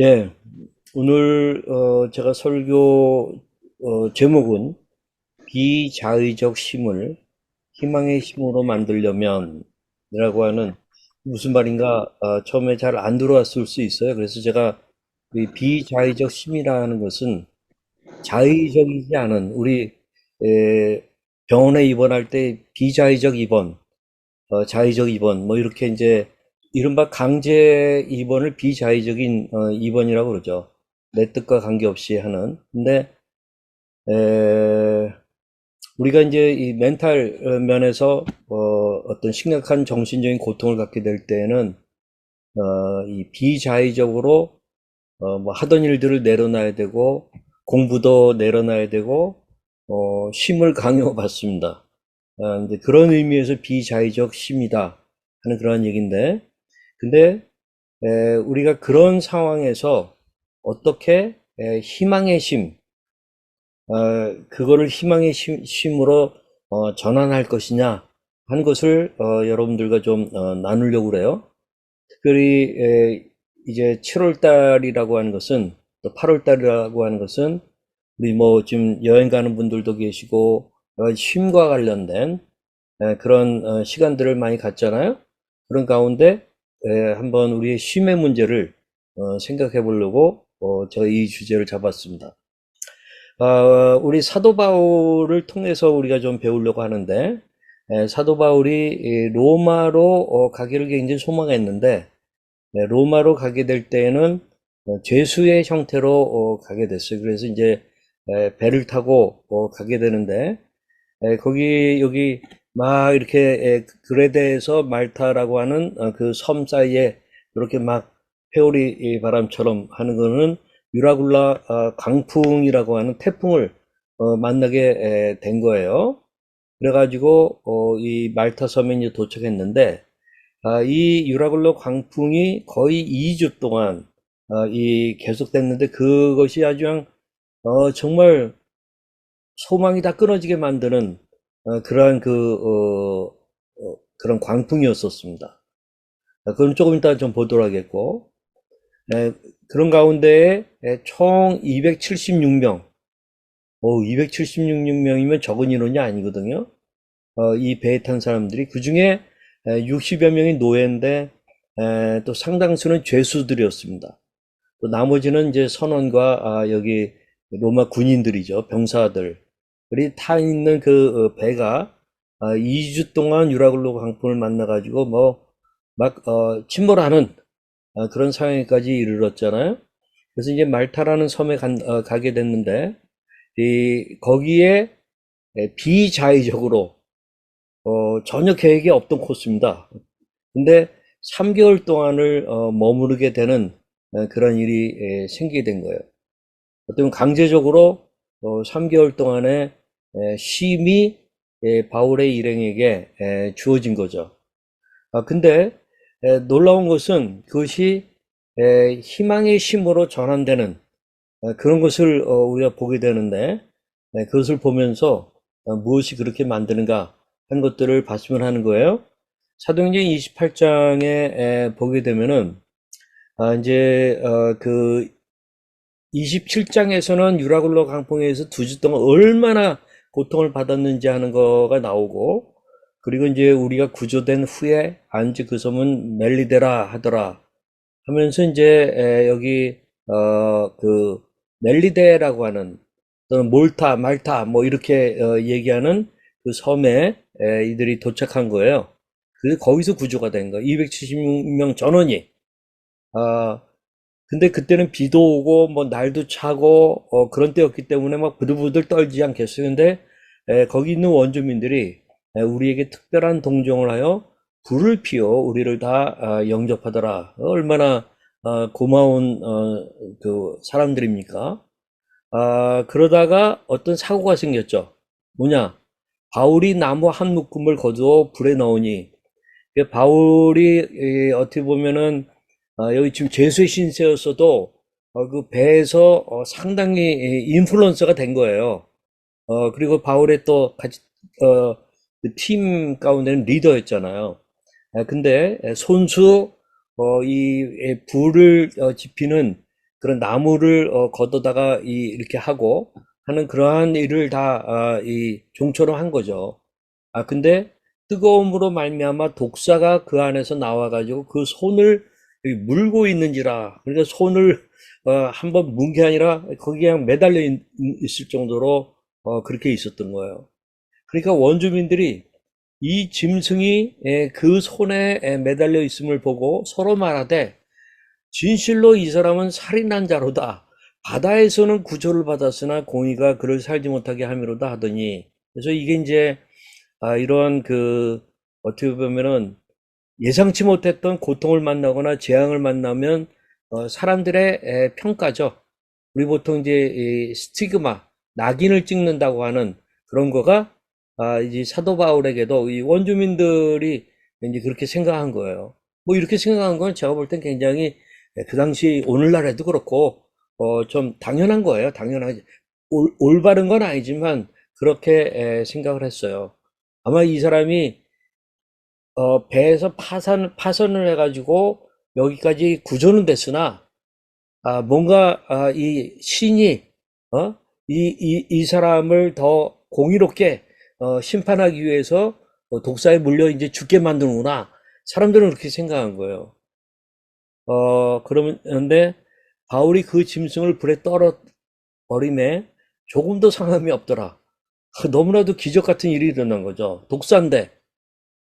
예, 오늘 제가 설교 제목은 비자의적 힘을 희망의 힘으로 만들려면 이라고 하는, 무슨 말인가 처음에 잘 안 들어왔을 수 있어요. 그래서 제가 이 비자의적 힘이라는 것은 자의적이지 않은 우리 에, 병원에 입원할 때 비자의적 입원, 자의적 입원 뭐 이렇게 이제 이른바 강제 입원을 비자의적인 입원이라고 그러죠. 내 뜻과 관계없이 하는. 근데 에, 우리가 이제 이 멘탈 면에서 어떤 심각한 정신적인 고통을 갖게 될 때에는 이 비자의적으로 뭐 하던 일들을 내려놔야 되고 공부도 내려놔야 되고 쉼을 강요받습니다. 이제 그런 의미에서 비자의적 쉼이다 하는 그런 얘기인데, 근데 우리가 그런 상황에서 어떻게 희망의 쉼, 그거를 희망의 쉼으로 전환할 것이냐 하는 것을 여러분들과 좀 나누려고 그래요. 특별히 이제 7월 달이라고 하는 것은, 또 8월 달이라고 하는 것은 우리 뭐 지금 여행 가는 분들도 계시고 쉼과 관련된 그런 시간들을 많이 갖잖아요. 그런 가운데 한번 우리의 쉼의 문제를 생각해 보려고 제가 이 주제를 잡았습니다. 우리 사도 바울을 통해서 우리가 좀 배우려고 하는데, 사도 바울이 이 로마로 가기를 굉장히 소망했는데, 로마로 가게 될 때에는 죄수의 형태로 가게 됐어요. 그래서 이제 배를 타고 가게 되는데, 거기 여기 막 이렇게 그레데에서 말타라고 하는 그 섬 사이에 이렇게 막 회오리 바람처럼 하는 거는 유라굴라 강풍이라고 하는 태풍을 만나게 된 거예요. 그래가지고 이 말타 섬에 이제 도착했는데, 이 유라굴라 광풍이 거의 2주 동안 이 계속됐는데, 그것이 아주 그냥 정말 소망이 다 끊어지게 만드는 그러한 그런 광풍이었었습니다. 그럼 조금 이따 좀 보도록 하겠고, 에, 그런 가운데에 총 276명, 276명이면 적은 인원이 아니거든요. 이 배에 탄 사람들이 그 중에 60여 명이 노예인데 또 상당수는 죄수들이었습니다. 또 나머지는 이제 선원과 여기 로마 군인들이죠. 병사들이 타 있는 그 배가 2주 동안 유라굴로 강풍을 만나가지고 뭐 막 침몰하는 그런 상황까지 이르렀잖아요. 그래서 이제 말타라는 섬에 가게 됐는데, 이 거기에 비자의적으로 전혀 계획이 없던 코스입니다. 근데 3개월 동안을 머무르게 되는 그런 일이 생기게 된 거예요. 어쩌면 강제적으로 3개월 동안의 쉼이 바울의 일행에게 주어진 거죠. 근데 놀라운 것은 그것이 희망의 쉼으로 전환되는 그런 것을 우리가 보게 되는데, 그것을 보면서 무엇이 그렇게 만드는가 하는 것들을 봤으면 하는 거예요. 사도행전 28장에 보게 되면은 이제 그 27장에서는 유라굴로 강풍에서 2주 동안 얼마나 고통을 받았는지 하는 거가 나오고, 그리고 이제 우리가 구조된 후에 안지 그 섬은 멜리데라 하더라 하면서 이제 여기 그 멜리데라고 하는, 또는 몰타, 말타 뭐 이렇게 얘기하는 그 섬에 이들이 도착한 거예요. 그래서 거기서 구조가 된 거예요. 276명 전원이. 아, 근데 그때는 비도 오고 뭐 날도 차고 그런 때였기 때문에 막 부들부들 떨지 않겠어요. 근데 거기 있는 원주민들이 우리에게 특별한 동정을 하여 불을 피워 우리를 다 영접하더라. 얼마나 고마운 그 사람들입니까? 그러다가 어떤 사고가 생겼죠. 뭐냐? 바울이 나무 한 묶음을 거두어 불에 넣으니, 바울이 어떻게 보면은 여기 지금 제수의 신세였어도 그 배에서 상당히 인플루언서가 된 거예요. 그리고 바울의 또 같이 그팀 가운데는 리더였잖아요. 근데 손수 이 불을 지피는 그런 나무를 걷어다가 이렇게 하고 하는 그러한 일을 다 이 종처럼 한 거죠. 근데 뜨거움으로 말미암아 독사가 그 안에서 나와가지고 그 손을 물고 있는지라. 그러니까 손을 한번 문 게 아니라 거기 그냥 매달려 있을 정도로 그렇게 있었던 거예요. 그러니까 원주민들이 이 짐승이 그 손에 매달려 있음을 보고 서로 말하되 진실로 이 사람은 살인한 자로다. 바다에서는 구조를 받았으나 공의가 그를 살지 못하게 함이로다 하더니, 그래서 이게 이제 이런 어떻게 보면은 예상치 못했던 고통을 만나거나 재앙을 만나면 사람들의 평가죠. 우리 보통 이제 이 스티그마, 낙인을 찍는다고 하는 그런 거가 이제 사도 바울에게도 이 원주민들이 이제 그렇게 생각한 거예요. 뭐 이렇게 생각한 건 제가 볼 땐 굉장히 그 당시 오늘날에도 그렇고 좀 당연한 거예요. 당연하지. 올바른 건 아니지만 그렇게 생각을 했어요. 아마 이 사람이 배에서 파선을 해가지고 여기까지 구조는 됐으나 뭔가 이 신이 이 사람을 더 공의롭게 심판하기 위해서 독사에 물려 이제 죽게 만드는구나. 사람들은 그렇게 생각한 거예요. 그런데 바울이 그 짐승을 불에 떨어 버림에 조금도 상함이 없더라. 너무나도 기적 같은 일이 일어난 거죠. 독사인데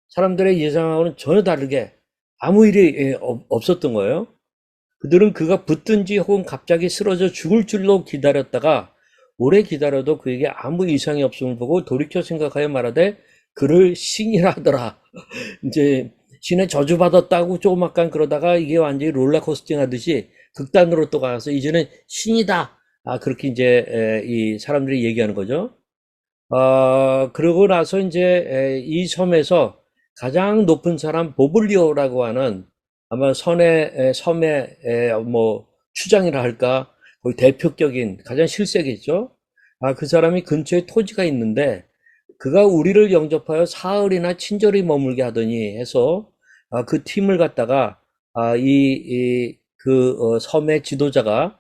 사람들의 예상하고는 전혀 다르게 아무 일이 없었던 거예요. 그들은 그가 붙든지 혹은 갑자기 쓰러져 죽을 줄로 기다렸다가 오래 기다려도 그에게 아무 이상이 없음을 보고 돌이켜 생각하여 말하되 그를 신이라 하더라. 이제 신의 저주받았다고 조금 그러다가 이게 완전히 롤러코스팅 하듯이 극단으로 또 가서 이제는 신이다. 그렇게 이제 이 사람들이 얘기하는 거죠. 그러고 나서 이제 이 섬에서 가장 높은 사람 보블리오라고 하는 아마 섬의 뭐 추장이라 할까 거의 대표격인 가장 실세겠죠. 그 사람이 근처에 토지가 있는데 그가 우리를 영접하여 사흘이나 친절히 머물게 하더니 해서 그 팀을 갖다가 섬의 지도자가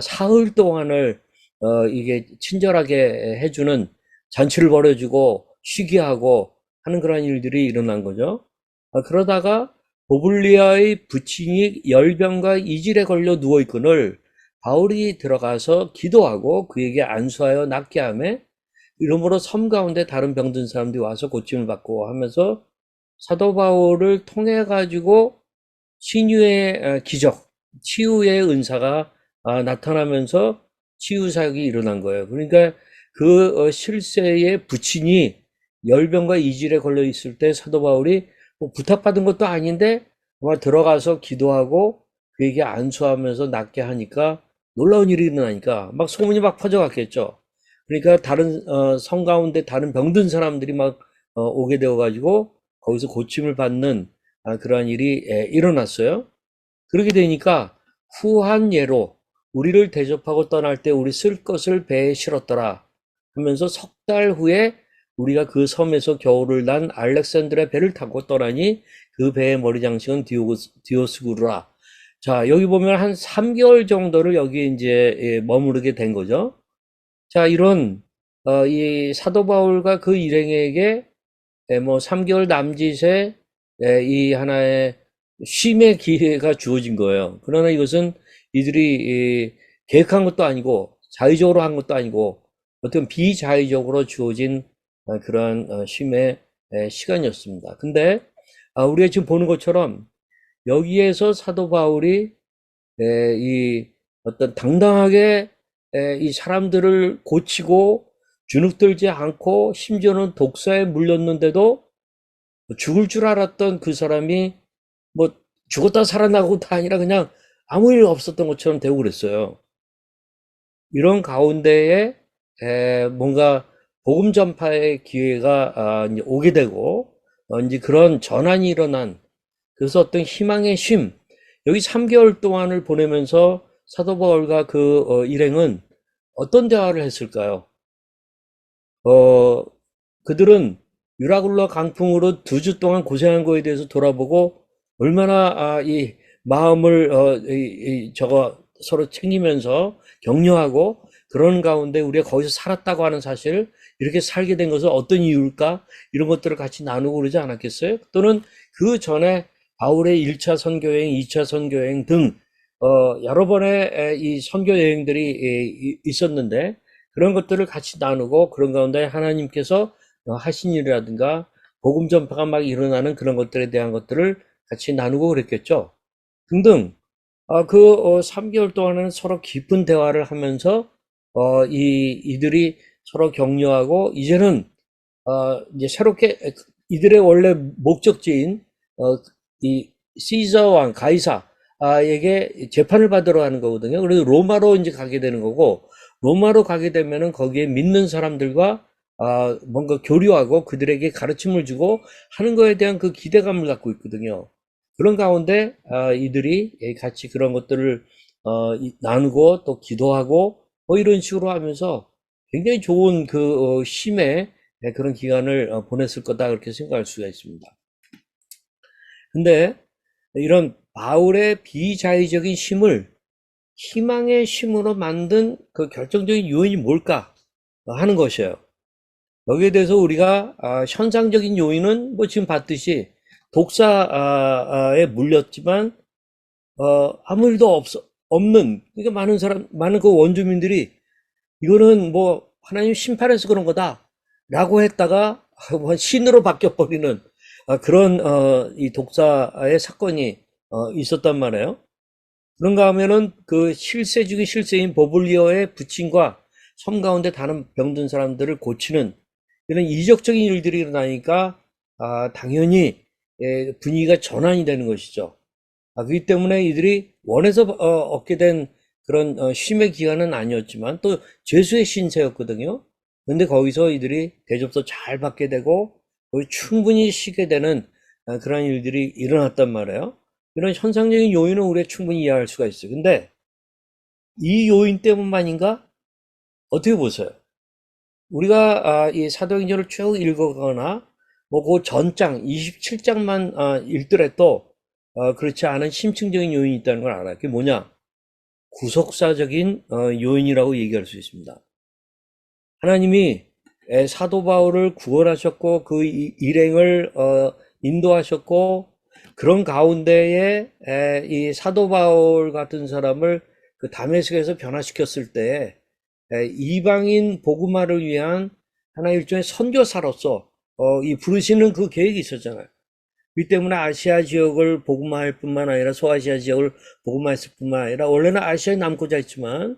사흘 동안을 이게 친절하게 해주는 잔치를 벌여주고 쉬게 하고 하는 그런 일들이 일어난 거죠. 그러다가 보블리아의 부친이 열병과 이질에 걸려 누워 있거늘 바울이 들어가서 기도하고 그에게 안수하여 낫게 하매 이러므로 섬 가운데 다른 병든 사람들이 와서 고침을 받고 하면서 사도 바울을 통해 가지고 신유의 기적, 치유의 은사가 나타나면서 치유 사역이 일어난 거예요. 그러니까 그 실세의 부친이 열병과 이질에 걸려 있을 때 사도 바울이 뭐 부탁받은 것도 아닌데 정말 들어가서 기도하고 그에게 안수하면서 낫게 하니까 놀라운 일이 일어나니까 막 소문이 막 퍼져갔겠죠. 그러니까 다른 성 가운데 다른 병든 사람들이 막 오게 되어 가지고 거기서 고침을 받는 그러한 일이 일어났어요. 그렇게 되니까 후한 예로 우리를 대접하고 떠날 때 우리 쓸 것을 배에 실었더라 하면서 석 달 후에 우리가 그 섬에서 겨울을 난 알렉산드의 배를 타고 떠나니 그 배의 머리 장식은 디오스구르라. 자, 여기 보면 한 3개월 정도를 여기 이제 머무르게 된 거죠. 자, 이런 이 사도 바울과 그 일행에게 뭐 3개월 남짓의 이 하나의 쉼의 기회가 주어진 거예요. 그러나 이것은 이들이 계획한 것도 아니고 자의적으로 한 것도 아니고 어떤 비자의적으로 주어진 그런 쉼의 시간이었습니다. 근데 우리가 지금 보는 것처럼 여기에서 사도 바울이 이 어떤 당당하게 이 사람들을 고치고 주눅들지 않고 심지어는 독사에 물렸는데도 죽을 줄 알았던 그 사람이 뭐 죽었다 살아나고도 아니라 그냥 아무 일 없었던 것처럼 되고 그랬어요. 이런 가운데에 뭔가 복음 전파의 기회가 이제 오게 되고 이제 그런 전환이 일어난 그래서 어떤 희망의 쉼 여기 3개월 동안을 보내면서 사도 바울과 그 일행은 어떤 대화를 했을까요? 그들은 유라굴라 강풍으로 2주 동안 고생한 거에 대해서 돌아보고 얼마나 이 마음을 저거 서로 챙기면서 격려하고 그런 가운데 우리가 거기서 살았다고 하는 사실, 이렇게 살게 된 것은 어떤 이유일까? 이런 것들을 같이 나누고 그러지 않았겠어요? 또는 그 전에 바울의 1차 선교여행, 2차 선교여행 등 여러 번의 이 선교 여행들이 있었는데 그런 것들을 같이 나누고 그런 가운데 하나님께서 하신 일이라든가 복음 전파가 막 일어나는 그런 것들에 대한 것들을 같이 나누고 그랬겠죠. 등등. 3개월 동안은 서로 깊은 대화를 하면서 이들이 서로 격려하고 이제는 이제 새롭게 이들의 원래 목적지인 이 시저 왕 가이사에게 재판을 받으러 가는 거거든요. 그래서 로마로 이제 가게 되는 거고 로마로 가게 되면은 거기에 믿는 사람들과 뭔가 교류하고 그들에게 가르침을 주고 하는 거에 대한 그 기대감을 갖고 있거든요. 그런 가운데 이들이 같이 그런 것들을 나누고 또 기도하고 뭐 이런 식으로 하면서 굉장히 좋은 그 쉼의 그런 기간을 보냈을 거다 그렇게 생각할 수가 있습니다. 근데 이런 바울의 비자의적인 쉼을 희망의 쉼으로 만든 그 결정적인 요인이 뭘까 하는 것이에요. 여기에 대해서 우리가 현상적인 요인은 뭐 지금 봤듯이 독사에 물렸지만 아무 일도 없는, 그러니까 많은 그 원주민들이 이거는 뭐 하나님 심판해서 그런 거다 라고 했다가 신으로 바뀌어버리는 그런 이 독사의 사건이 있었단 말이에요. 그런가 하면은 그 실세 중에 실세인 보블리오의 부친과 섬 가운데 다른 병든 사람들을 고치는 이런 이적적인 일들이 일어나니까 당연히 분위기가 전환이 되는 것이죠. 그렇기 때문에 이들이 원해서 얻게 된 그런 쉼의 기간은 아니었지만 또 죄수의 신세였거든요. 근데 거기서 이들이 대접도 잘 받게 되고 거기 충분히 쉬게 되는 그런 일들이 일어났단 말이에요. 이런 현상적인 요인은 우리가 충분히 이해할 수가 있어요. 근데 이 요인 때문만인가? 어떻게 보세요? 우리가 이 사도행전을 쭉 읽어가거나 뭐 그 전장 27장만 읽더라도 그렇지 않은 심층적인 요인이 있다는 걸 알아요. 그게 뭐냐? 구속사적인 요인이라고 얘기할 수 있습니다. 하나님이 사도 바울을 구원하셨고 그 일행을 인도하셨고 그런 가운데에 이 사도 바울 같은 사람을 그 다메섹에서 변화시켰을 때 이방인 복음화를 위한 하나의 일종의 선교사로서 이 부르시는 그 계획이 있었잖아요. 이 때문에 아시아 지역을 복음화할 뿐만 아니라 소아시아 지역을 복음화했을 뿐만 아니라 원래는 아시아에 남고자 했지만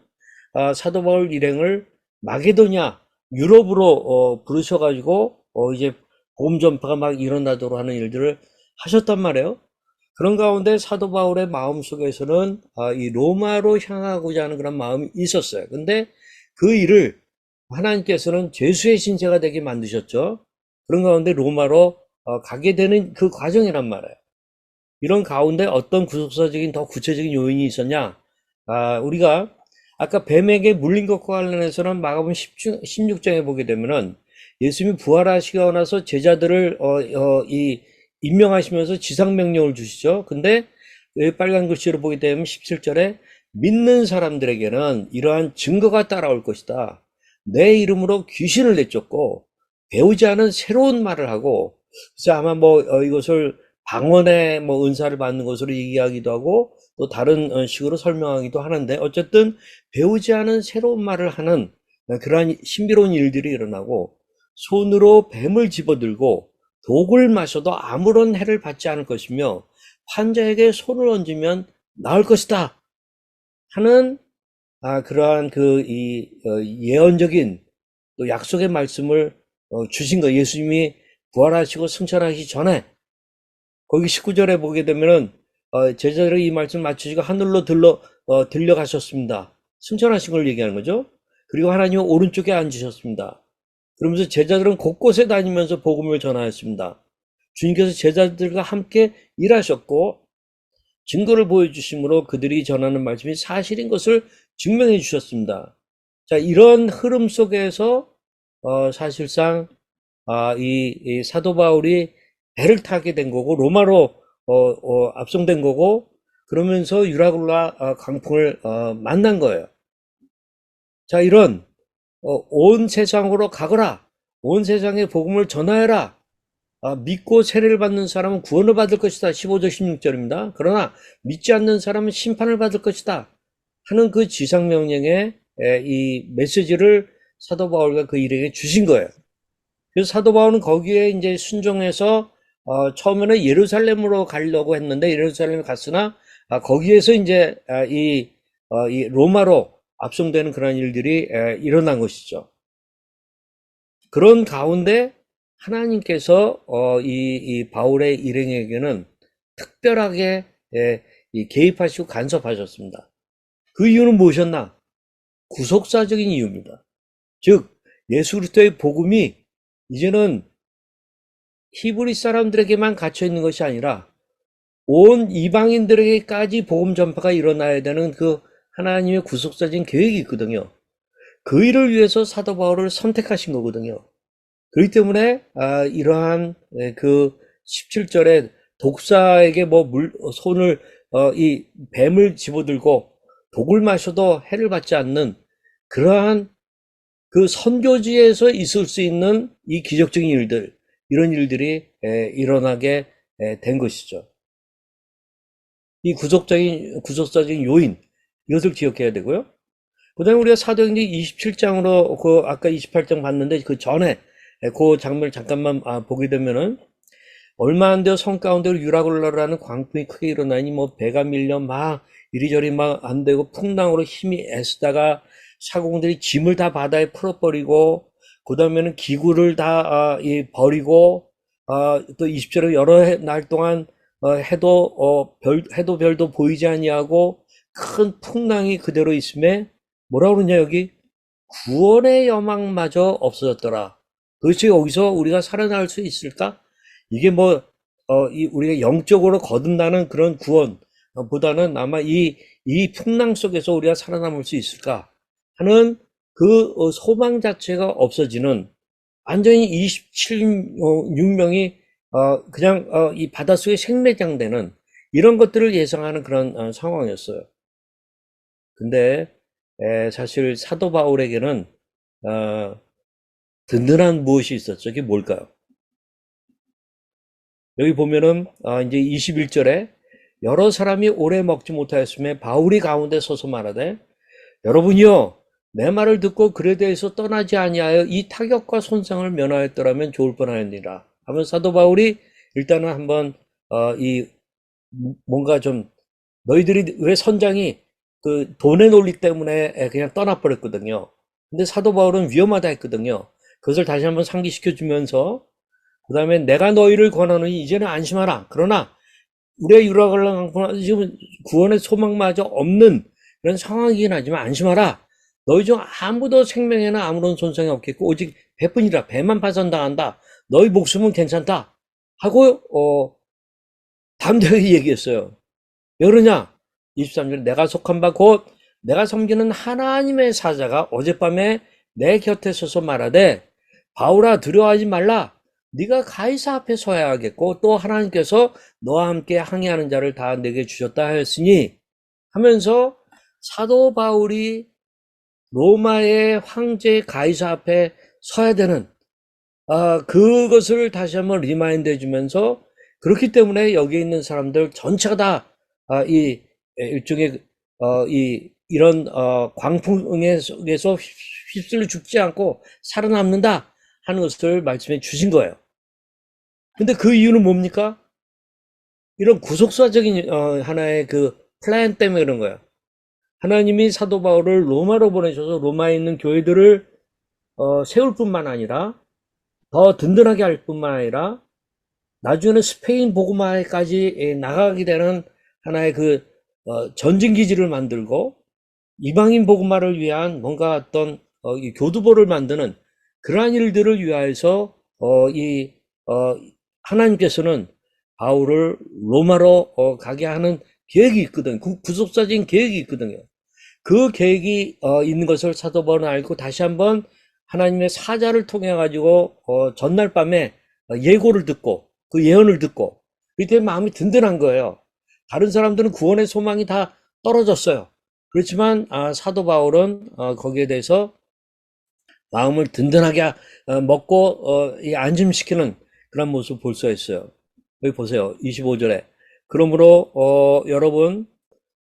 사도 바울 일행을 마게도냐 유럽으로 부르셔가지고 이제 복음 전파가 막 일어나도록 하는 일들을 하셨단 말이에요. 그런 가운데 사도 바울의 마음 속에서는 이 로마로 향하고자 하는 그런 마음이 있었어요. 근데 그 일을 하나님께서는 죄수의 신세가 되게 만드셨죠. 그런 가운데 로마로 가게 되는 그 과정이란 말이에요. 이런 가운데 어떤 구속사적인 더 구체적인 요인이 있었냐? 우리가 아까 뱀에게 물린 것과 관련해서는 마가복음 16장에 보게 되면은 예수님이 부활하시고 나서 제자들을 임명하시면서 지상명령을 주시죠. 근데 빨간 글씨로 보게 되면 17절에 믿는 사람들에게는 이러한 증거가 따라올 것이다. 내 이름으로 귀신을 내쫓고 배우지 않은 새로운 말을 하고, 그래서 아마 뭐 이것을 방언의 뭐 은사를 받는 것으로 얘기하기도 하고 또 다른 식으로 설명하기도 하는데 어쨌든 배우지 않은 새로운 말을 하는 그러한 신비로운 일들이 일어나고 손으로 뱀을 집어들고 독을 마셔도 아무런 해를 받지 않을 것이며 환자에게 손을 얹으면 나을 것이다 하는 그러한 그 예언적인 또 약속의 말씀을 주신 거. 예수님이 부활하시고 승천하기 전에 거기 19절에 보게 되면은 제자들이 이 말씀 맞추시고 하늘로 들려가셨습니다. 승천하신 걸 얘기하는 거죠. 그리고 하나님은 오른쪽에 앉으셨습니다. 그러면서 제자들은 곳곳에 다니면서 복음을 전하였습니다. 주님께서 제자들과 함께 일하셨고 증거를 보여주심으로 그들이 전하는 말씀이 사실인 것을 증명해 주셨습니다. 자, 이런 흐름 속에서 사실상 이 사도 바울이 배를 타게 된 거고 로마로 압송된 거고 그러면서 유라굴라 광풍을 만난 거예요. 자, 이런 온 세상으로 가거라. 온 세상에 복음을 전하여라. 믿고 세례를 받는 사람은 구원을 받을 것이다. 15절 16절입니다. 그러나 믿지 않는 사람은 심판을 받을 것이다. 하는 그 지상명령의 이 메시지를 사도 바울과 그 일에게 주신 거예요. 그래서 사도 바울은 거기에 이제 순종해서 처음에는 예루살렘으로 가려고 했는데 예루살렘에 갔으나 거기에서 이제 이 로마로 압송되는 그런 일들이 일어난 것이죠. 그런 가운데 하나님께서 이 바울의 일행에게는 특별하게 개입하시고 간섭하셨습니다. 그 이유는 무엇이었나? 구속사적인 이유입니다. 즉 예수 그리스도의 복음이 이제는 히브리 사람들에게만 갇혀 있는 것이 아니라 온 이방인들에게까지 복음 전파가 일어나야 되는 그 하나님의 구속사적인 계획이 있거든요. 그 일을 위해서 사도 바울을 선택하신 거거든요. 그렇기 때문에 이러한 그 17절에 독사에게 손을 이 뱀을 집어들고 독을 마셔도 해를 받지 않는 그러한 그 선교지에서 있을 수 있는 이 기적적인 일들, 이런 일들이 일어나게 된 것이죠. 이 구속사적인 요인, 이것을 기억해야 되고요. 그 다음에 우리가 사도행전 27장으로 아까 28장 봤는데 그 전에 그 장면을 잠깐만 보게 되면은 얼마 안 되어 성 가운데로 유라굴라라는 광풍이 크게 일어나니 배가 밀려 막 이리저리 막 안 되고 풍랑으로 힘이 애쓰다가 사공들이 짐을 다 바다에 풀어버리고 그 다음에는 기구를 다 버리고 또 20절에 여러 날 동안 해도 별도 보이지 아니하고 큰 풍랑이 그대로 있음에 뭐라고 그러냐 여기 구원의 여망마저 없어졌더라. 도대체 여기서 우리가 살아날 수 있을까? 이게 우리가 영적으로 거듭나는 그런 구원보다는 아마 이 풍랑 속에서 우리가 살아남을 수 있을까 하는 그 소망 자체가 없어지는 완전히 27,6명이 그냥 이 바닷속에 생매장되는 이런 것들을 예상하는 그런 상황이었어요. 근데 사실 사도 바울에게는 든든한 무엇이 있었죠? 그게 뭘까요? 여기 보면은 이제 21절에 여러 사람이 오래 먹지 못하였음에 바울이 가운데 서서 말하되 여러분이요 내 말을 듣고 그에 대해서 떠나지 아니하여 이 타격과 손상을 면하였더라면 좋을 뻔하였니라 하면 사도 바울이 일단은 한번 뭔가 좀 너희들이 왜 선장이 그 돈의 논리 때문에 그냥 떠나버렸거든요. 근데 사도 바울은 위험하다 했거든요. 그것을 다시 한번 상기시켜 주면서 그 다음에 내가 너희를 권하노니 이제는 안심하라. 그러나 우리의 유라굴라 지금 구원의 소망마저 없는 그런 상황이긴 하지만 안심하라. 너희 중 아무도 생명에는 아무런 손상이 없겠고 오직 배뿐이라. 배만 파손당한다. 너희 목숨은 괜찮다. 하고 담대하게 얘기했어요. 왜 그러냐? 23절 내가 속한 바 곧 내가 섬기는 하나님의 사자가 어젯밤에 내 곁에 서서 말하되 바울아 두려워하지 말라. 네가 가이사 앞에 서야 하겠고 또 하나님께서 너와 함께 항해하는 자를 다 내게 주셨다 하였으니 하면서 사도 바울이 로마의 황제 가이사 앞에 서야 되는 그것을 다시 한번 리마인드 해주면서 그렇기 때문에 여기 있는 사람들 전체가 다 이 일종의 이런 광풍에 속에서 휩쓸려 죽지 않고 살아남는다 하는 것을 말씀해 주신 거예요. 근데 그 이유는 뭡니까? 이런 구속사적인 하나의 그 플랜 때문에 그런 거예요. 하나님이 사도 바울을 로마로 보내셔서 로마에 있는 교회들을 세울 뿐만 아니라 더 든든하게 할 뿐만 아니라 나중에는 스페인 복음화까지 나가게 되는 하나의 그 전진기지를 만들고 이방인 복음화를 위한 뭔가 어떤 교두보를 만드는 그러한 일들을 위하여서 하나님께서는 바울을 로마로 가게 하는 계획이 있거든. 구속사적인 계획이 있거든요. 그 계획이 있는 것을 사도 바울은 알고 다시 한번 하나님의 사자를 통해 가지고 전날 밤에 예고를 듣고 그 예언을 듣고 그때 마음이 든든한 거예요. 다른 사람들은 구원의 소망이 다 떨어졌어요. 그렇지만 사도 바울은 거기에 대해서 마음을 든든하게 먹고 안심시키는 그런 모습을 볼 수 있어요. 여기 보세요. 25절에 그러므로 여러분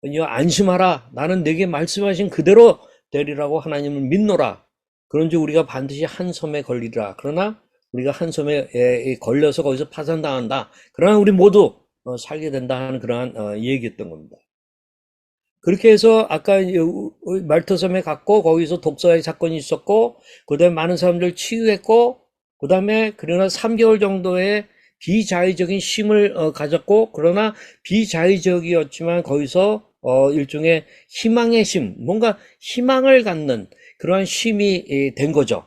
안심하라. 나는 내게 말씀하신 그대로 되리라고 하나님을 믿노라. 그런즉 우리가 반드시 한 섬에 걸리리라. 그러나 우리가 한 섬에 걸려서 거기서 파산당한다. 그러나 우리 모두 살게 된다 하는 그러한 얘기였던 겁니다. 그렇게 해서 아까 말터섬에 갔고 거기서 독사의 사건이 있었고 그 다음에 많은 사람들 치유했고 그 다음에 그러나 3개월 정도의 비자의적인 쉼을 가졌고 그러나 비자의적이었지만 거기서 일종의 희망의 쉼, 뭔가 희망을 갖는 그러한 쉼이 된 거죠.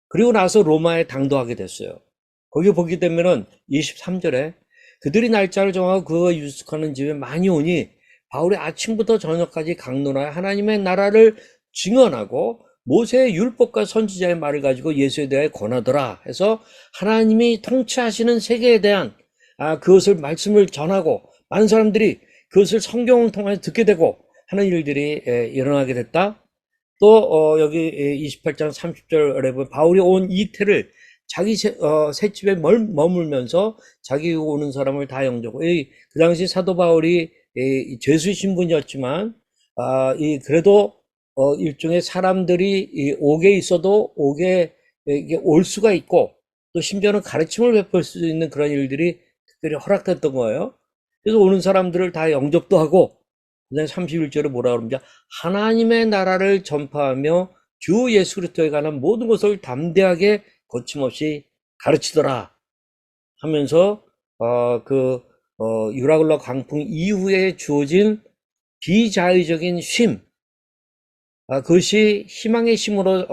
그리고 나서 로마에 당도하게 됐어요. 거기 보게 되면은 23절에 그들이 날짜를 정하고 그거 유숙하는 집에 많이 오니 바울이 아침부터 저녁까지 강론하여 하나님의 나라를 증언하고 모세의 율법과 선지자의 말을 가지고 예수에 대해 권하더라 해서 하나님이 통치하시는 세계에 대한 그것을 말씀을 전하고 많은 사람들이 그것을 성경을 통해서 듣게 되고 하는 일들이 일어나게 됐다. 또 여기 28장 30절에 보면 바울이 온 이태를 자기 셋집에 머물면서 자기 오는 사람을 다 영접하고 그 당시 사도 바울이 죄수 신분이었지만 그래도 일종의 사람들이 옥에 있어도 옥에 올 수가 있고 또 심지어는 가르침을 베풀 수 있는 그런 일들이 특별히 허락됐던 거예요. 그래서 오는 사람들을 다 영접도 하고 그다음에 31절에 뭐라 그러냐 하나님의 나라를 전파하며 주 예수 그리스도에 관한 모든 것을 담대하게 거침없이 가르치더라 하면서 유라굴라 광풍 이후에 주어진 비자의적인 쉼 그것이 희망의 쉼으로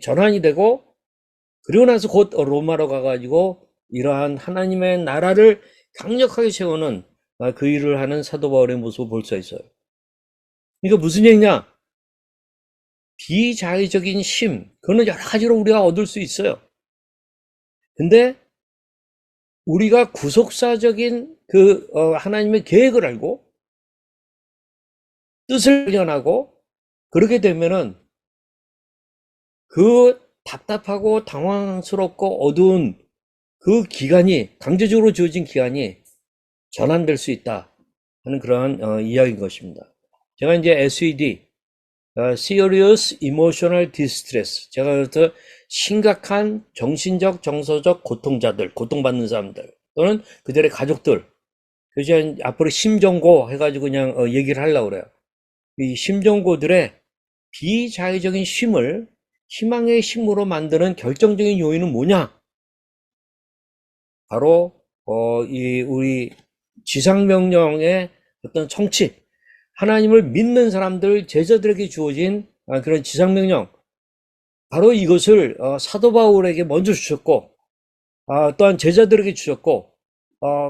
전환이 되고 그리고 나서 곧 로마로 가가지고 이러한 하나님의 나라를 강력하게 세우는 그 일을 하는 사도 바울의 모습을 볼 수 있어요. 이거 무슨 얘기냐? 비자의적인 쉼, 그거는 여러 가지로 우리가 얻을 수 있어요. 근데 우리가 구속사적인 하나님의 계획을 알고 뜻을 발견하고 그렇게 되면은 그 답답하고 당황스럽고 어두운 그 기간이 강제적으로 주어진 기간이 전환될 수 있다 하는 그러한 이야기인 것입니다. 제가 이제 SED, Serious Emotional Distress, 제가 그래서 심각한 정신적, 정서적 고통자들, 고통받는 사람들 또는 그들의 가족들, 그래서 앞으로 심정고 해가지고 그냥 얘기를 하려고 그래요. 이 심정고들의 비자의적인 쉼을 희망의 쉼으로 만드는 결정적인 요인은 뭐냐? 바로 우리 지상명령의 어떤 성취, 하나님을 믿는 사람들, 제자들에게 주어진 그런 지상명령, 바로 이것을 사도 바울에게 먼저 주셨고 또한 제자들에게 주셨고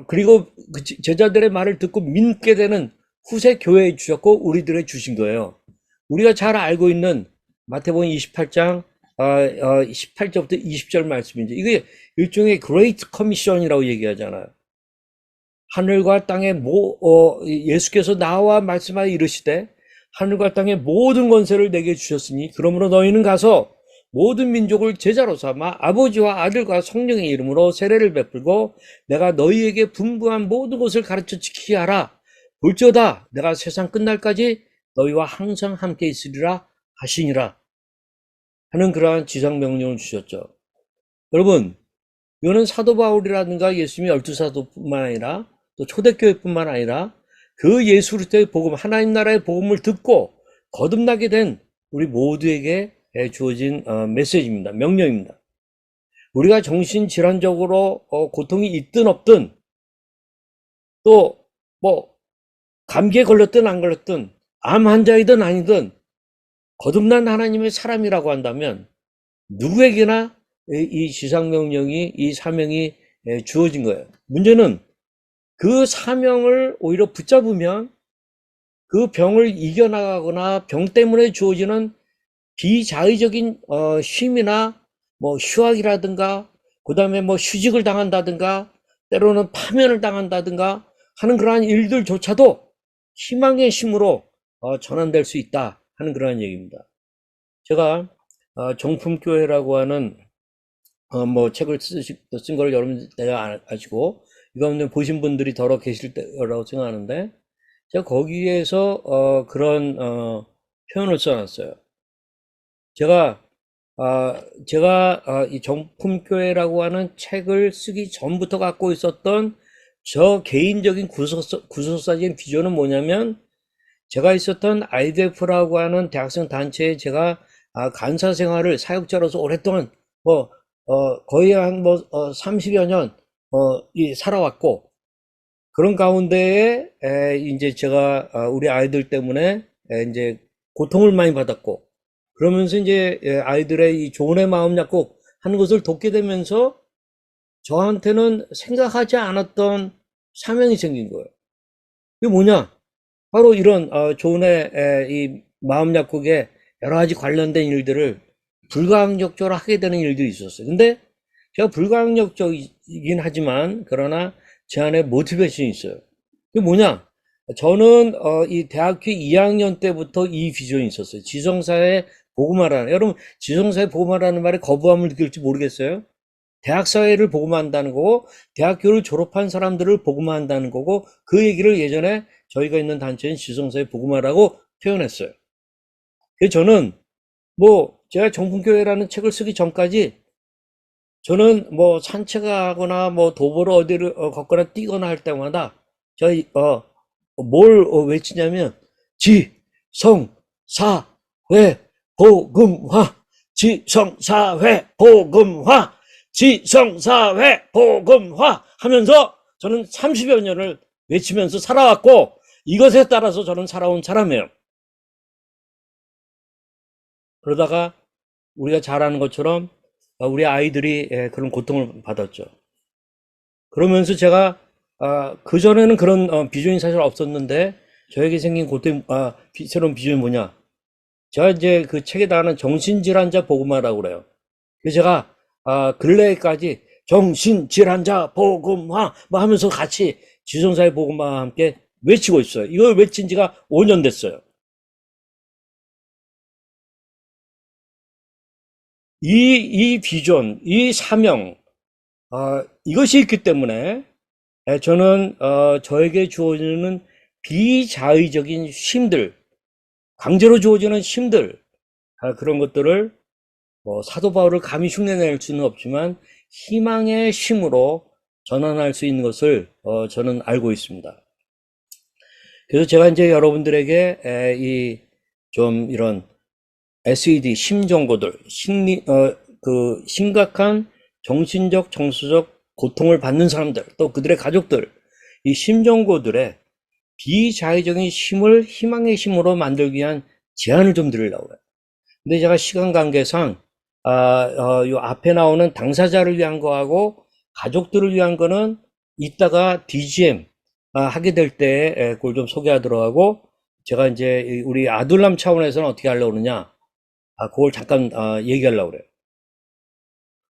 그리고 그 제자들의 말을 듣고 믿게 되는 후세 교회에 주셨고 우리들에게 주신 거예요. 우리가 잘 알고 있는 마태복음 28장 18절부터 20절 말씀인데 이게 일종의 그레이트 커미션이라고 얘기하잖아요. 하늘과 땅의 예수께서 나와 말씀하여 이르시되 하늘과 땅의 모든 권세를 내게 주셨으니 그러므로 너희는 가서 모든 민족을 제자로 삼아 아버지와 아들과 성령의 이름으로 세례를 베풀고 내가 너희에게 분부한 모든 것을 가르쳐 지키게 하라. 볼지어다 내가 세상 끝날까지 너희와 항상 함께 있으리라 하시니라 하는 그러한 지상명령을 주셨죠. 여러분, 이거는 사도 바울이라든가 예수님의 12사도뿐만 아니라 또 초대교회뿐만 아니라 그 예수 그리스도의 복음, 하나님 나라의 복음을 듣고 거듭나게 된 우리 모두에게 주어진 메시지입니다. 명령입니다. 우리가 정신질환적으로 고통이 있든 없든 또 뭐 감기에 걸렸든 안 걸렸든 암 환자이든 아니든 거듭난 하나님의 사람이라고 한다면 누구에게나 이 지상명령이, 이 사명이 주어진 거예요. 문제는 그 사명을 오히려 붙잡으면 그 병을 이겨나가거나 병 때문에 주어지는 비자의적인 쉼이나 뭐 휴학이라든가 그 다음에 뭐 휴직을 당한다든가 때로는 파면을 당한다든가 하는 그러한 일들조차도 희망의 힘으로 전환될 수 있다 하는 그러한 얘기입니다. 제가 정품교회라고 하는 뭐 책을 쓴 걸 여러분 내가 아시고 이거는 보신 분들이 더러 계실 때라고 생각하는데 제가 거기에서 그런 표현을 써놨어요. 제가 이 정품교회라고 하는 책을 쓰기 전부터 갖고 있었던 저 개인적인 구속사적인 비전은 뭐냐면 제가 있었던 IDF라고 하는 대학생 단체에 제가 간사 생활을 사역자로서 오랫동안 거의 한 30여 년 살아왔고 그런 가운데에 이제 제가 우리 아이들 때문에 이제 고통을 많이 받았고 그러면서 이제 아이들의 이 조언의 마음 약국 하는 것을 돕게 되면서 저한테는 생각하지 않았던 사명이 생긴 거예요. 이게 뭐냐? 바로 이런 조언의 이 마음 약국에 여러 가지 관련된 일들을 불가항력적으로 하게 되는 일들이 있었어요. 근데 제가 불가항력적이긴 하지만 그러나 제 안에 모티베이션이 있어요. 그게 뭐냐? 저는 이 대학교 2학년 때부터 이 비전이 있었어요. 지성사회 복음화라는, 여러분 지성사회 복음화라는 말에 거부감을 느낄지 모르겠어요. 대학사회를 복음화한다는 거고 대학교를 졸업한 사람들을 복음화한다는 거고 그 얘기를 예전에 저희가 있는 단체인 지성사회 복음화라고 표현했어요. 그래서 저는 제가 정품교회라는 책을 쓰기 전까지 저는 산책하거나 도보로 어디를 걷거나 뛰거나 할 때마다 저희 뭘 외치냐면 지성사회 복음화, 지성사회 복음화, 지성사회 복음화 하면서 저는 30여 년을 외치면서 살아왔고 이것에 따라서 저는 살아온 사람이에요. 그러다가 우리가 잘 아는 것처럼 우리 아이들이 그런 고통을 받았죠. 그러면서 제가 그전에는 그런 비전이 사실 없었는데 저에게 생긴 새로운 비전이 뭐냐? 제가 이제 그 책에다 하는 정신질환자 복음화라고 그래요. 그래서 제가 근래까지 정신질환자 복음화 하면서 같이 지성사회 복음화와 함께 외치고 있어요. 이걸 외친 지가 5년 됐어요. 이 비전, 이 사명, 이것이 있기 때문에 저는 저에게 주어지는 비자의적인 힘들, 강제로 주어지는 힘들, 그런 것들을 사도 바울을 감히 흉내낼 수는 없지만 희망의 힘으로 전환할 수 있는 것을 저는 알고 있습니다. 그래서 제가 이제 여러분들에게 이런 SED 심정고들, 심각한 정신적, 정서적 고통을 받는 사람들, 또 그들의 가족들, 이 심정고들의 비자의적인 힘을 희망의 힘으로 만들기 위한 제안을 좀 드리려고 해요. 근데 제가 시간 관계상, 요 앞에 나오는 당사자를 위한 거하고 가족들을 위한 거는 이따가 DGM 하게 될 때 그걸 좀 소개하도록 하고, 제가 이제 우리 아둘람 차원에서는 어떻게 하려고 그러냐, 그걸 잠깐 얘기하려고 그래요.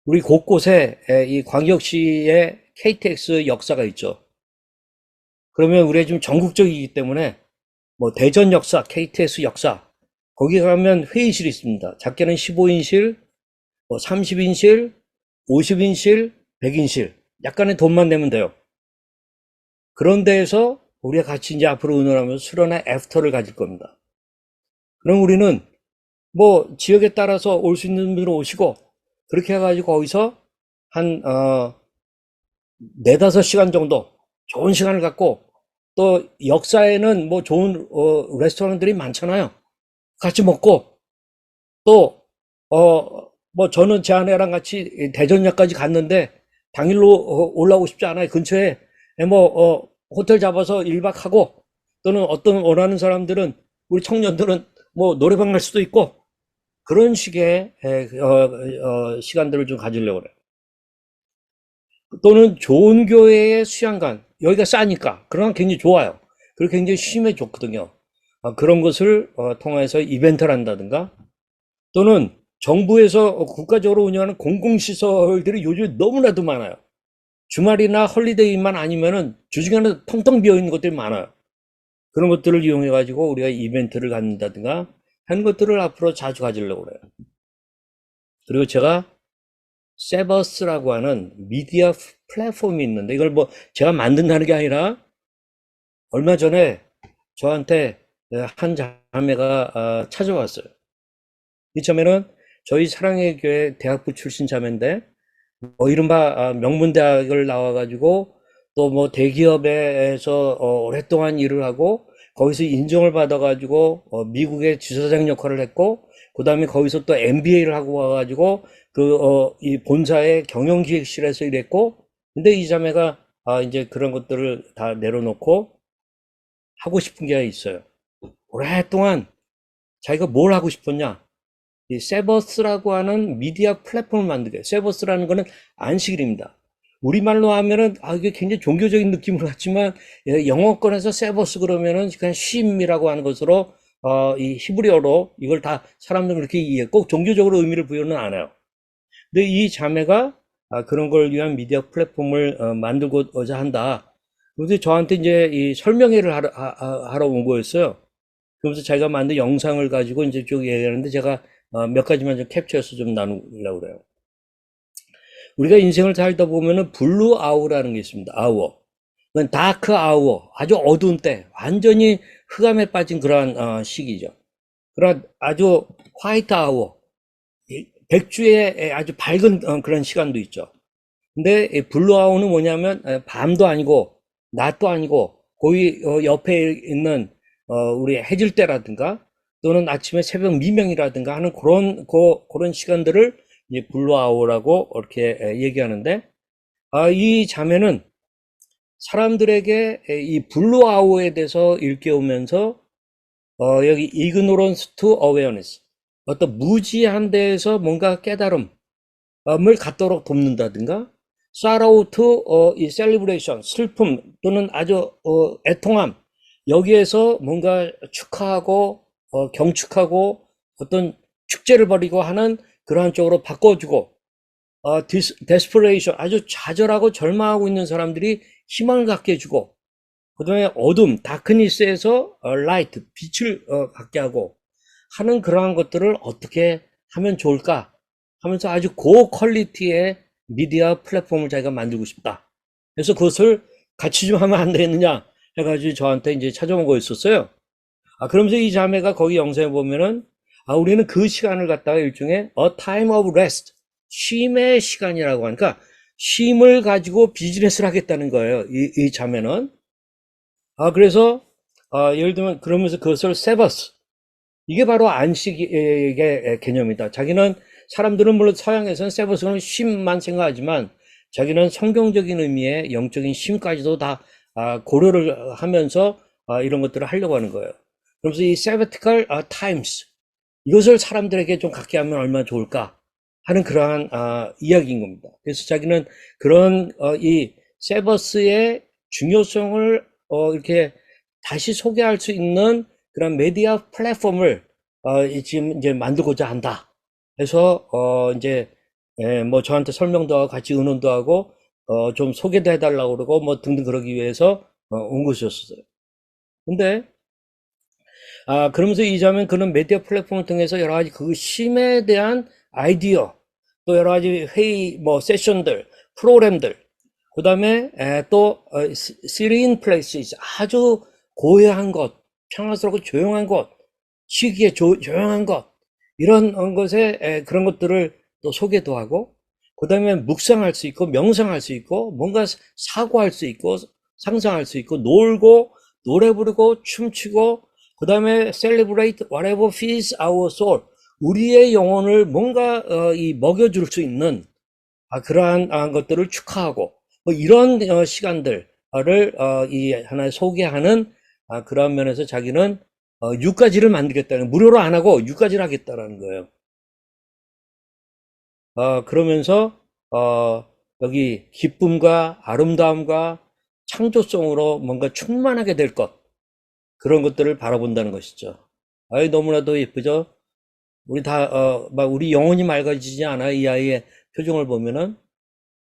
우리 곳곳에 이 광역시의 KTX 역사가 있죠. 그러면 우리가 좀 전국적이기 때문에 대전 역사, KTX 역사, 거기 가면 회의실이 있습니다. 작게는 15인실, 30인실, 50인실, 100인실. 약간의 돈만 내면 돼요. 그런 데에서 우리가 같이 이제 앞으로 의논하면서 수련회 애프터를 가질 겁니다. 그럼 우리는 지역에 따라서 올 수 있는 분들 오시고, 그렇게 해가지고 거기서 한, 4~5시간 정도 좋은 시간을 갖고, 또 역사에는 좋은, 레스토랑들이 많잖아요. 같이 먹고, 또, 저는 제 아내랑 같이 대전역까지 갔는데, 당일로 올라오고 싶지 않아요. 근처에, 호텔 잡아서 1박 하고, 또는 어떤 원하는 사람들은, 우리 청년들은 노래방 갈 수도 있고, 그런 식의 시간들을 좀 가지려고 그래요. 또는 좋은 교회의 수양관, 여기가 싸니까 그러나 굉장히 좋아요. 그리고 굉장히 심해 좋거든요. 그런 것을 통해서 이벤트를 한다든가, 또는 정부에서 국가적으로 운영하는 공공시설들이 요즘 너무나도 많아요. 주말이나 헐리데이만 아니면은 주중에는 텅텅 비어 있는 것들이 많아요. 그런 것들을 이용해 가지고 우리가 이벤트를 갖는다든가 하는 것들을 앞으로 자주 가지려고 그래요. 그리고 제가 세버스라고 하는 미디어 플랫폼이 있는데, 이걸 뭐 제가 만든다는 게 아니라 얼마 전에 저한테 한 자매가 찾아왔어요. 이 자매는 저희 사랑의 교회 대학부 출신 자매인데, 이른바 명문대학을 나와가지고 또 뭐 대기업에서 오랫동안 일을 하고 거기서 인정을 받아가지고 미국의 지사장 역할을 했고, 그 다음에 거기서 또 MBA를 하고 와가지고 이 본사의 경영기획실에서 일했고, 근데 이 자매가 이제 그런 것들을 다 내려놓고 하고 싶은 게 있어요. 오랫동안 자기가 뭘 하고 싶었냐? 이 세버스라고 하는 미디어 플랫폼을 만들게. 세버스라는 거는 안식일입니다. 우리말로 하면은 이게 굉장히 종교적인 느낌을 갖지만, 영어권에서 세버스 그러면은 그냥 쉼이라고 하는 것으로 이 히브리어로 이걸 다 사람들은 그렇게 이해해. 꼭 종교적으로 의미를 부여는 안 해요. 근데 이 자매가 그런 걸 위한 미디어 플랫폼을 만들고자 한다. 그래서 저한테 이제 이 설명회를 하러 온 거였어요. 그러면서 자기가 만든 영상을 가지고 이제 쭉 얘기하는데, 제가 몇 가지만 좀 캡처해서 좀 나누려고 그래요. 우리가 인생을 살다 보면은 블루 아워라는 게 있습니다. 아워. 그건 다크 아워. 아주 어두운 때. 완전히 흑암에 빠진 그러한 시기죠. 그런 아주 화이트 아워. 백주의 아주 밝은 그런 시간도 있죠. 근데 이 블루 아워는 뭐냐면 밤도 아니고 낮도 아니고 거기 옆에 있는 우리 해질 때라든가 또는 아침에 새벽 미명이라든가 하는 그런 시간들을 이제 블루 아워라고 이렇게 얘기하는데, 이 자매는 사람들에게 이 블루 아워에 대해서 일깨우면서 여기 ignorance to awareness, 어떤 무지한 데에서 뭔가 깨달음을 갖도록 돕는다든가, sorrow to 이 celebration, 슬픔 또는 아주 애통함, 여기에서 뭔가 축하하고 경축하고 어떤 축제를 벌이고 하는 그러한 쪽으로 바꿔주고, desperation, 아주 좌절하고 절망하고 있는 사람들이 희망을 갖게 해주고, 그 다음에 어둠, 다크니스에서 라이트, 빛을 갖게 하고 하는 그러한 것들을 어떻게 하면 좋을까 하면서 아주 고퀄리티의 미디어 플랫폼을 자기가 만들고 싶다. 그래서 그것을 같이 좀 하면 안 되겠느냐 해가지고 저한테 이제 찾아온 거였었어요. 그러면서 이 자매가 거기 영상에 보면은, 우리는 그 시간을 갖다가 일종의 a time of rest, 쉼의 시간이라고 하니까 쉼을 가지고 비즈니스를 하겠다는 거예요. 이 자매는. 그래서 예를 들면 그러면서 그것을 세버스, 이게 바로 안식의 개념이다. 자기는, 사람들은 물론 서양에서는 세버스는 쉼만 생각하지만 자기는 성경적인 의미의 영적인 쉼까지도 다 고려를 하면서 이런 것들을 하려고 하는 거예요. 그래서 이 sabbatical times, 이것을 사람들에게 좀 갖게 하면 얼마나 좋을까 하는 그러한 이야기인 겁니다. 그래서 자기는 그런 이 세버스의 중요성을 이렇게 다시 소개할 수 있는 그런 미디어 플랫폼을 지금 이제 만들고자 한다. 그래서 이제 뭐 저한테 설명도 하고 같이 의논도 하고 좀 소개도 해달라고 그러고 뭐 등등 그러기 위해서 온 것이었어요. 근데 그러면서 이 자매는 그런 미디어 플랫폼을 통해서 여러 가지 그 쉼에 대한 아이디어, 또 여러 가지 회의, 뭐 세션들, 프로그램들, 그 다음에 또 serene places, 아주 고요한 곳, 평화스럽고 조용한 곳, 쉬기에 조용한 곳, 이런 것에 그런 것들을 또 소개도 하고, 그 다음에 묵상할 수 있고 명상할 수 있고 뭔가 사고할 수 있고 상상할 수 있고 놀고 노래 부르고 춤추고, 그 다음에 celebrate whatever feeds our soul, 우리의 영혼을 뭔가 이 먹여줄 수 있는 그러한 것들을 축하하고, 뭐 이런 시간들을 이 하나의 소개하는 그런 면에서 자기는 6가지를 만들겠다는, 무료로 안 하고 6가지를 하겠다라는 거예요. 그러면서 여기 기쁨과 아름다움과 창조성으로 뭔가 충만하게 될 것, 그런 것들을 바라본다는 것이죠. 너무나도 예쁘죠? 우리 막 우리 영혼이 맑아지지 않아? 이 아이의 표정을 보면은,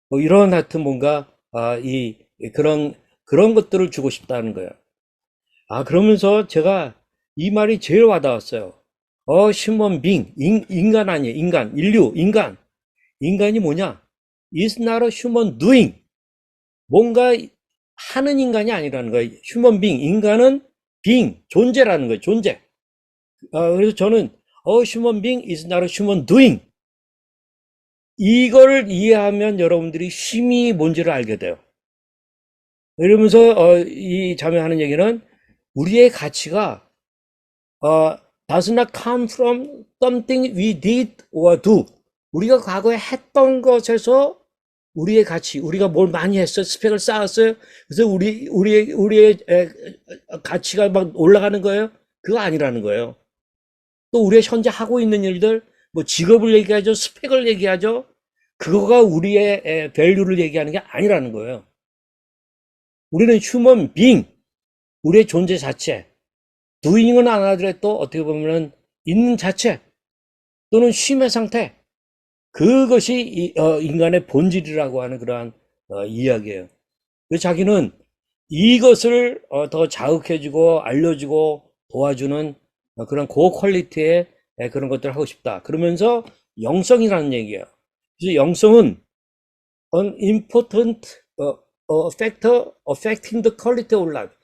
뭐 이런 하여튼 뭔가 그런 것들을 주고 싶다는 거예요. 그러면서 제가 이 말이 제일 와닿았어요. human being, 인간 아니에요. 인간, 인류, 인간. 인간이 뭐냐? is not a human doing. 뭔가 하는 인간이 아니라는 거예요. human being, 인간은 being, 존재라는 거예요. 존재. 그래서 저는 human being is not a human doing. 이걸 이해하면 여러분들이 쉼이 뭔지를 알게 돼요. 이러면서 이 자매 하는 얘기는 우리의 가치가 does not come from something we did or do. 우리가 과거에 했던 것에서 우리의 가치, 우리가 뭘 많이 했어요. 스펙을 쌓았어요. 그래서 우리의 가치가 막 올라가는 거예요. 그거 아니라는 거예요. 또 우리가 현재 하고 있는 일들, 뭐 직업을 얘기하죠. 스펙을 얘기하죠. 그거가 우리의 밸류를 얘기하는 게 아니라는 거예요. 우리는 휴먼 빙, 우리의 존재 자체, doing은 안 하더라도 어떻게 보면은 있는 자체 또는 쉼의 상태, 그것이 인간의 본질이라고 하는 그러한 이야기예요. 그래서 자기는 이것을 더 자극해주고 알려주고 도와주는 그런 고퀄리티의 그런 것들을 하고 싶다. 그러면서 영성이라는 얘기예요. 그래서 영성은 an important factor affecting the quality of life.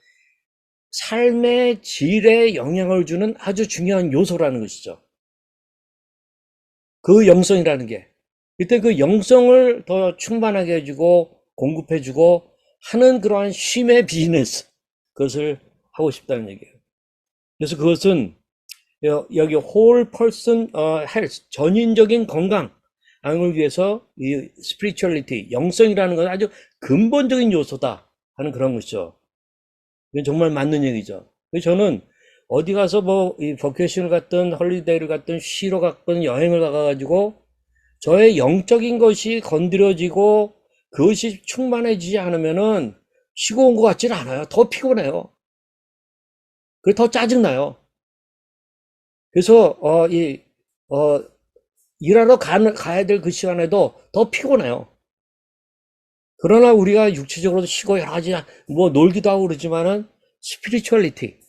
삶의 질에 영향을 주는 아주 중요한 요소라는 것이죠. 그 영성이라는 게. 그때 그 영성을 더 충만하게 해주고 공급해주고 하는 그러한 쉼의 비즈니스, 그것을 하고 싶다는 얘기예요. 그래서 그것은 여기 whole person health, 전인적인 건강을 위해서 이 spirituality, 영성이라는 건 아주 근본적인 요소다 하는 그런 것이죠. 이건 정말 맞는 얘기죠. 그래서 저는 어디 가서 뭐 이 버케이션을 갔든 헐리데이를 갔든 쉬러 갔든 여행을 가가지고 저의 영적인 것이 건드려지고 그것이 충만해지지 않으면은 쉬고 온 것 같지는 않아요. 더 피곤해요. 그래 더 짜증나요. 그래서 일하러 가야 될 그 시간에도 더 피곤해요. 그러나 우리가 육체적으로도 쉬고 여러 가지 뭐 놀기도 하고 그러지만은 스피리추얼리티,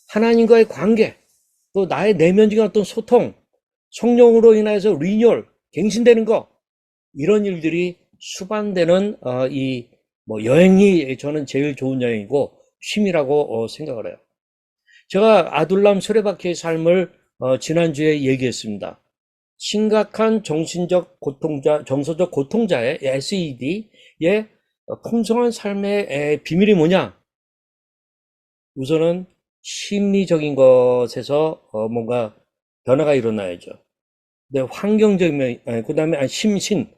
하나님과의 관계, 또 나의 내면적인 어떤 소통, 성령으로 인해서 리뉴얼, 갱신되는 거, 이런 일들이 수반되는 이 뭐 여행이 저는 제일 좋은 여행이고 쉼이라고 생각을 해요. 제가 아둘람 수레바퀴의 삶을 지난주에 얘기했습니다. 심각한 정신적 고통자, 정서적 고통자의 SED의 풍성한 삶의 비밀이 뭐냐? 우선은 심리적인 것에서 뭔가 변화가 일어나야죠. 근데 환경적인, 그 다음에 심신,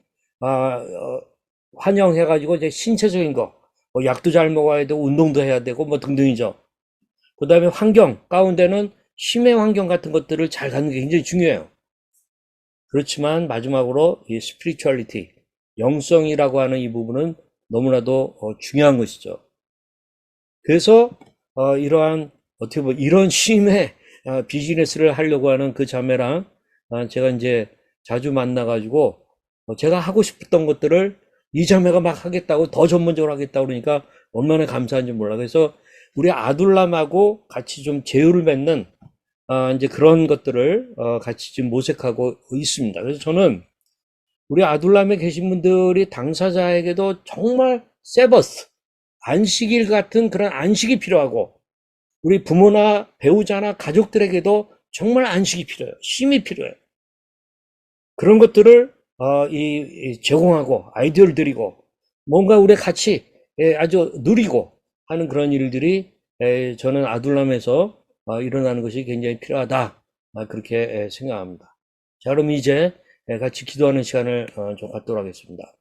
환영해가지고 이제 신체적인 거, 뭐 약도 잘 먹어야 되고 운동도 해야 되고 뭐 등등이죠. 그 다음에 환경 가운데는 심의 환경 같은 것들을 잘 갖는 게 굉장히 중요해요. 그렇지만 마지막으로 이 스피리추얼리티, 영성이라고 하는 이 부분은 너무나도 중요한 것이죠. 그래서 이러한 어떻게 보면 이런 쉼의 비즈니스를 하려고 하는 그 자매랑 제가 이제 자주 만나가지고 제가 하고 싶었던 것들을 이 자매가 막 하겠다고 더 전문적으로 하겠다고 그러니까 얼마나 감사한지 몰라. 그래서 우리 아둘람하고 같이 좀 제휴를 맺는 이제 그런 것들을 같이 지금 모색하고 있습니다. 그래서 저는 우리 아둘람에 계신 분들이 당사자에게도 정말 세버스, 안식일 같은 그런 안식이 필요하고 우리 부모나 배우자나 가족들에게도 정말 안식이 필요해요. 쉼이 필요해요. 그런 것들을 제공하고 아이디어를 드리고 뭔가 우리 같이 아주 누리고 하는 그런 일들이 저는 아둘람에서 일어나는 것이 굉장히 필요하다, 그렇게 생각합니다. 자, 그럼 이제 같이 기도하는 시간을 좀 갖도록 하겠습니다.